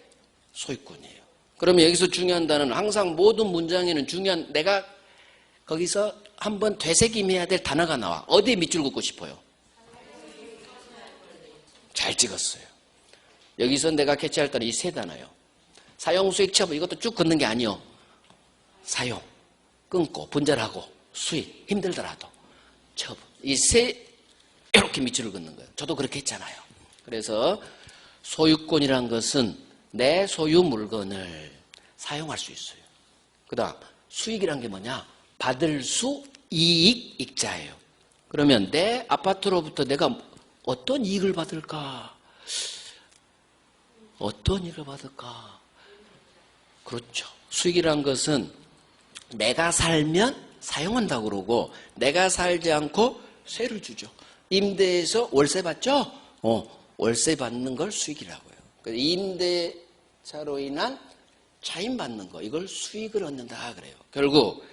소유권이에요. 그러면 여기서 중요한 단어는 항상 모든 문장에는 중요한, 내가 거기서 한번 되새김해야 될 단어가 나와. 어디에 밑줄 긋고 싶어요? 잘 찍었어요. 여기서 내가 캐치할 단어 이 세 단어예요. 사용, 수익, 처분, 이것도 쭉 긋는 게 아니요. 사용, 끊고 분절하고, 수익, 힘들더라도 처분. 이 세, 이렇게 밑줄을 긋는 거예요. 저도 그렇게 했잖아요. 그래서 소유권이란 것은 내 소유 물건을 사용할 수 있어요. 그 다음 수익이란 게 뭐냐? 받을 수 이익, 익자예요. 그러면 내 아파트로부터 내가 어떤 이익을 받을까? 어떤 이익을 받을까? 그렇죠. 수익이란 것은 내가 살면 사용한다고 그러고, 내가 살지 않고 세를 주죠. 임대에서 월세 받죠? 월세 받는 걸 수익이라고 해요. 임대차로 인한 차임 받는 거, 이걸 수익을 얻는다 그래요. 결국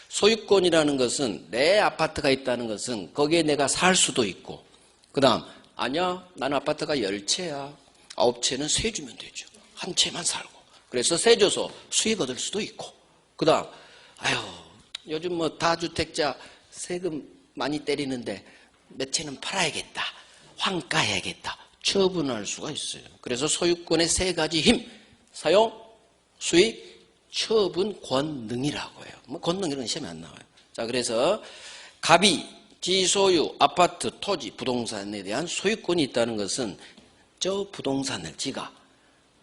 소유권이라는 것은, 내 아파트가 있다는 것은 거기에 내가 살 수도 있고, 그 다음 아니야, 나는 아파트가 10채야. 9채는 세 주면 되죠. 한 채만 살고. 그래서 세 줘서 수익 얻을 수도 있고, 그 다음 아유, 요즘 뭐 다주택자 세금 많이 때리는데 몇 채는 팔아야겠다, 환가해야겠다, 처분할 수가 있어요. 그래서 소유권의 세 가지 힘, 사용, 수익, 처분, 권능이라고 해요. 뭐 권능 이런 시험에 안 나와요. 자, 그래서 갑이 지소유, 아파트, 토지, 부동산에 대한 소유권이 있다는 것은 저 부동산을 지가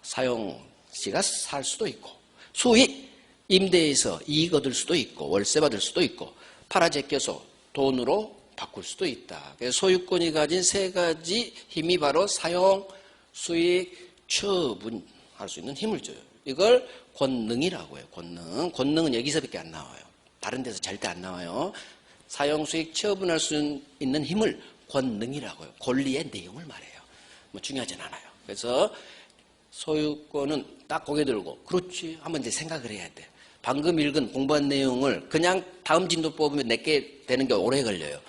살 수도 있고, 수익, 임대에서 이익 얻을 수도 있고, 월세 받을 수도 있고, 팔아 제껴서 돈으로 바꿀 수도 있다. 그래서 소유권이 가진 세 가지 힘이 바로 사용, 수익, 처분할 수 있는 힘을 줘요. 이걸 권능이라고 해요. 권능은 여기서밖에 안 나와요. 다른 데서 절대 안 나와요. 사용, 수익, 처분할 수 있는 힘을 권능이라고 해요. 권리의 내용을 말해요. 뭐 중요하진 않아요. 그래서 소유권은 딱 고개 들고, 그렇지, 한번 이제 생각을 해야 돼. 방금 읽은 공부한 내용을 그냥 다음 진도 뽑으면 내게 되는 게 오래 걸려요.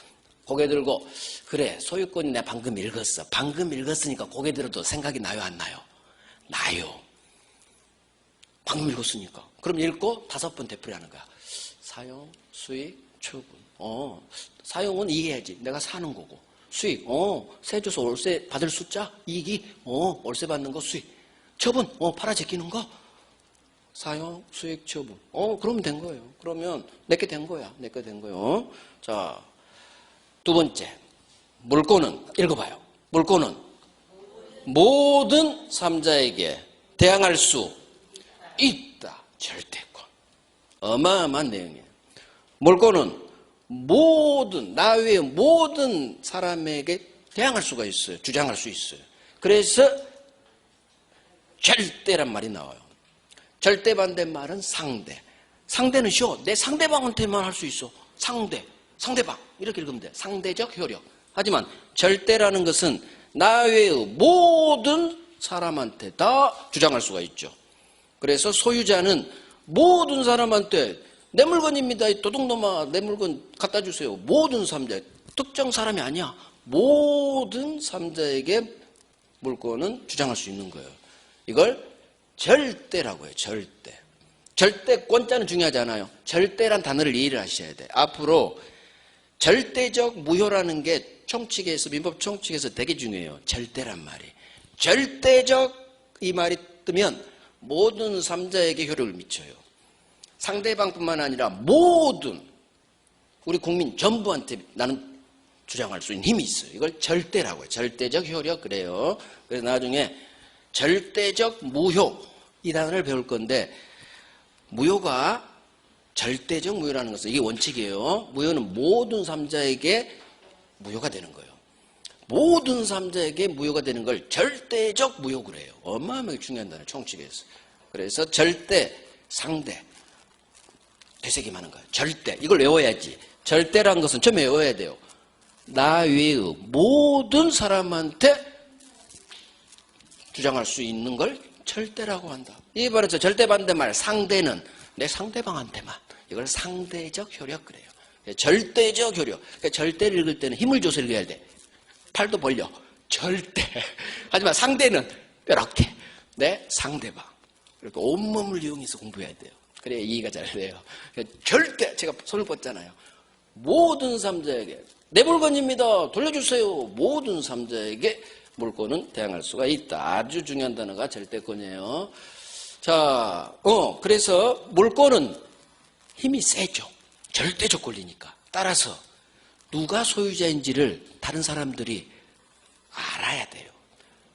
고개 들고, 그래, 소유권이 내가 방금 읽었어. 방금 읽었으니까 고개 들어도 생각이 나요, 안 나요? 나요. 방금 읽었으니까. 그럼 읽고 5번 되풀이하는 거야. 사용, 수익, 처분. 사용은 이해해야지. 내가 사는 거고. 수익, 세 줘서 월세 받을 숫자, 이익이, 월세 받는 거, 수익. 처분, 팔아 제끼는 거. 사용, 수익, 처분. 그러면 된 거예요. 그러면 내게 된 거야. 내게 된 거예요. 자, 두 번째. 물권은, 읽어봐요. 물권은 모든 삼자에게 대항할 수 있다. 절대권. 어마어마한 내용이에요. 물권은 나 외의 모든 사람에게 대항할 수가 있어요. 주장할 수 있어요. 그래서 절대란 말이 나와요. 절대 반대말은 상대. 상대는 쉬워. 내 상대방한테만 할 수 있어. 상대방. 이렇게 읽으면 돼. 상대적 효력. 하지만 절대라는 것은 나 외의 모든 사람한테 다 주장할 수가 있죠. 그래서 소유자는 모든 사람한테 내 물건입니다. 이 도둑놈아, 내 물건 갖다 주세요. 모든 삼자. 특정 사람이 아니야. 모든 삼자에게 물건은 주장할 수 있는 거예요. 이걸 절대라고 해요. 절대. 절대권자는 중요하지 않아요. 절대란 단어를 이해를 하셔야 돼. 앞으로 절대적 무효라는 게 총칙에서, 민법 총칙에서 되게 중요해요. 절대란 말이. 절대적 이 말이 뜨면 모든 삼자에게 효력을 미쳐요. 상대방뿐만 아니라 모든 우리 국민 전부한테 나는 주장할 수 있는 힘이 있어요. 이걸 절대라고 해요. 절대적 효력 그래요. 그래서 나중에 절대적 무효 이 단어를 배울 건데 무효가 절대적 무효라는 것은 이게 원칙이에요. 무효는 모든 삼자에게 무효가 되는 거예요. 모든 삼자에게 무효가 되는 걸 절대적 무효 그래요. 어마어마하게 중요한 단어 총칙에서. 그래서 절대, 상대 되새김하는 거예요. 절대 이걸 외워야지. 절대라는 것은 처음에 외워야 돼요. 나 외의 모든 사람한테 주장할 수 있는 걸 절대라고 한다. 이 바로 저 절대 반대말 상대는 내 상대방한테만. 이걸 상대적 효력 그래요. 절대적 효력. 그러니까 절대를 읽을 때는 힘을 줘서 읽어야 돼. 팔도 벌려. 절대. 하지만 상대는 이렇게 내 상대방. 그러니까 온몸을 이용해서 공부해야 돼요. 그래야 이해가 잘 돼요. 그러니까 절대 제가 손을 뻗잖아요. 모든 삼자에게 내 물건입니다. 돌려주세요. 모든 삼자에게 물권은 대항할 수가 있다. 아주 중요한 단어가 절대권이에요. 자, 그래서 물권은 힘이 세죠. 절대적 권리니까. 따라서 누가 소유자인지를 다른 사람들이 알아야 돼요.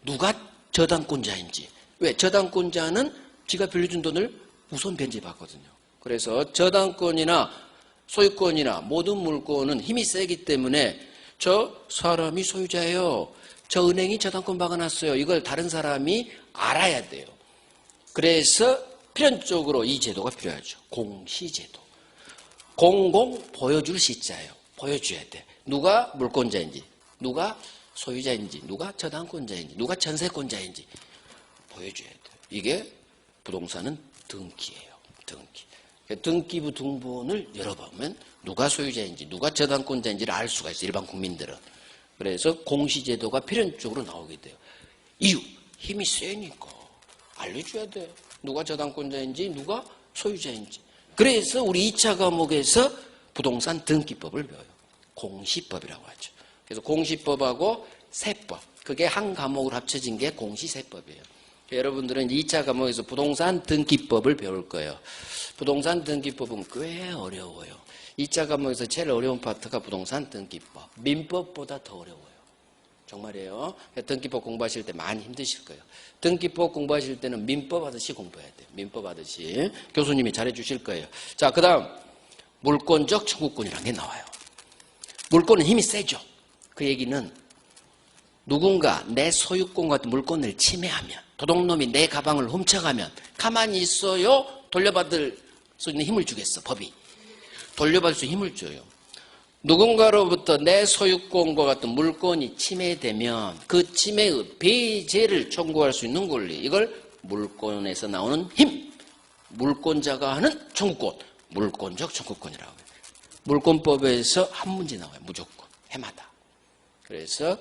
누가 저당권자인지. 왜? 저당권자는 지가 빌려준 돈을 우선 변제받거든요. 그래서 저당권이나 소유권이나 모든 물권은 힘이 세기 때문에 저 사람이 소유자예요. 저 은행이 저당권 박아놨어요. 이걸 다른 사람이 알아야 돼요. 그래서 필연적으로 이 제도가 필요하죠. 공시제도. 공공 보여줄 시자예요. 보여줘야 돼. 누가 물권자인지, 누가 소유자인지, 누가 저당권자인지, 누가 전세권자인지 보여줘야 돼요. 이게 부동산은 등기예요. 등기. 등기부 등본을 열어보면 누가 소유자인지, 누가 저당권자인지를 알 수가 있어요. 일반 국민들은. 그래서 공시제도가 필연적으로 나오게 돼요. 이유, 힘이 세니까 알려줘야 돼. 누가 저당권자인지, 누가 소유자인지. 그래서 우리 2차 과목에서 부동산 등기법을 배워요. 공시법이라고 하죠. 그래서 공시법하고 세법, 그게 한 과목으로 합쳐진 게 공시세법이에요. 여러분들은 2차 과목에서 부동산 등기법을 배울 거예요. 부동산 등기법은 꽤 어려워요. 2차 과목에서 제일 어려운 파트가 부동산 등기법. 민법보다 더 어려워요. 정말이에요. 등기법 공부하실 때 많이 힘드실 거예요. 등기법 공부하실 때는 민법 하듯이 공부해야 돼요. 민법 하듯이. 교수님이 잘해 주실 거예요. 자, 그 다음 물권적 청구권이라는 게 나와요. 물권은 힘이 세죠. 그 얘기는 누군가 내 소유권 같은 물권을 침해하면, 도둑놈이 내 가방을 훔쳐가면 가만히 있어요? 돌려받을 수 있는 힘을 주겠어, 법이. 돌려받을 수 있는 힘을 줘요. 누군가로부터 내 소유권과 같은 물권이 침해되면 그 침해의 배제를 청구할 수 있는 권리, 이걸 물권에서 나오는 힘, 물권자가 하는 청구권, 물권적 청구권이라고 해요. 물권법에서 한 문제 나와요. 무조건 해마다. 그래서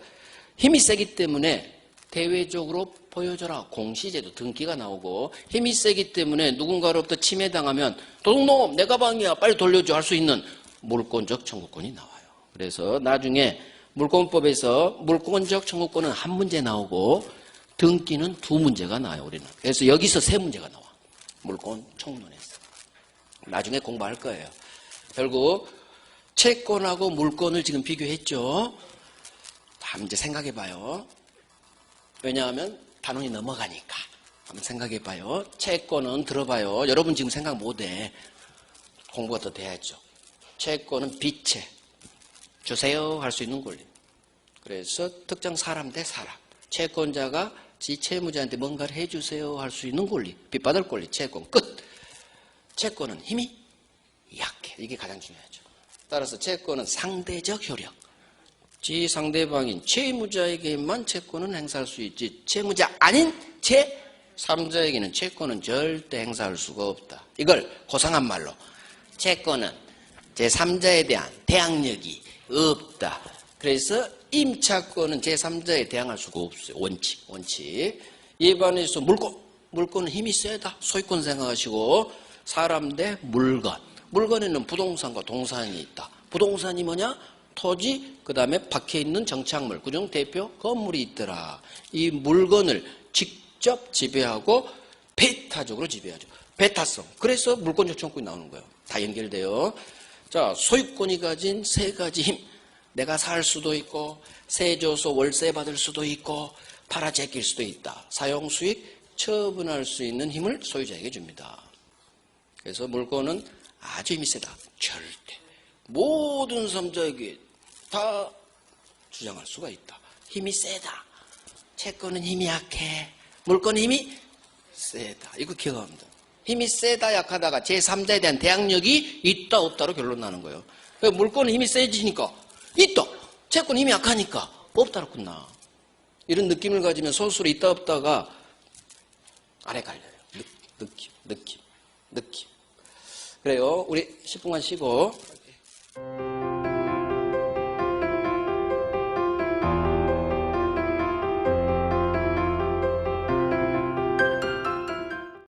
힘이 세기 때문에 대외적으로 보여줘라. 공시제도 등기가 나오고, 힘이 세기 때문에 누군가로부터 침해당하면 도둑놈 내 가방이야 빨리 돌려줘 할 수 있는 물권적 청구권이 나와요. 그래서 나중에 물권법에서 물권적 청구권은 한 문제 나오고 등기는 두 문제가 나와요. 우리는. 그래서 여기서 세 문제가 나와. 물권 총론에서. 나중에 공부할 거예요. 결국 채권하고 물권을 지금 비교했죠. 다음 이제 생각해 봐요. 왜냐하면 단원이 넘어가니까. 한번 생각해 봐요. 채권은 들어봐요. 여러분 지금 생각 못해. 공부가 더 돼야죠. 채권은 빚채. 주세요 할 수 있는 권리. 그래서 특정 사람 대 사람. 채권자가 지 채무자한테 뭔가를 해주세요 할 수 있는 권리. 빚받을 권리. 채권 끝. 채권은 힘이 약해. 이게 가장 중요하죠. 따라서 채권은 상대적 효력. 지 상대방인 채무자에게만 채권은 행사할 수 있지 채무자 아닌 제3자에게는 채권은 절대 행사할 수가 없다. 이걸 고상한 말로 채권은 제3자에 대한 대항력이 없다. 그래서 임차권은 제3자에 대항할 수가 없어요. 원칙. 이에 반해서 물건은 힘이 세다. 소유권 생각하시고 사람 대 물건. 물건에는 부동산과 동산이 있다. 부동산이 뭐냐? 토지, 그 다음에 박혀있는 정착물, 그중 대표 건물이 있더라. 이 물건을 직접 지배하고 배타적으로 지배하죠. 배타성. 그래서 물권 요청권이 나오는 거예요. 다 연결돼요. 자, 소유권이 가진 세 가지 힘. 내가 살 수도 있고, 세 줘서 월세 받을 수도 있고, 팔아 제낄 수도 있다. 사용 수익 처분할 수 있는 힘을 소유자에게 줍니다. 그래서 물권은 아주 힘이 세다. 절대. 모든 삼자에게 다 주장할 수가 있다. 힘이 세다. 채권은 힘이 약해. 물권은 힘이 세다. 이거 기억합니다. 힘이 세다 약하다가 제3자에 대한 대항력이 있다 없다로 결론 나는 거예요. 물권은 힘이 세지니까 있다. 채권은 힘이 약하니까 없다로 끝나. 이런 느낌을 가지면 소수로 있다 없다가 아래 갈려요. 느낌. 그래요. 우리 10분간 쉬고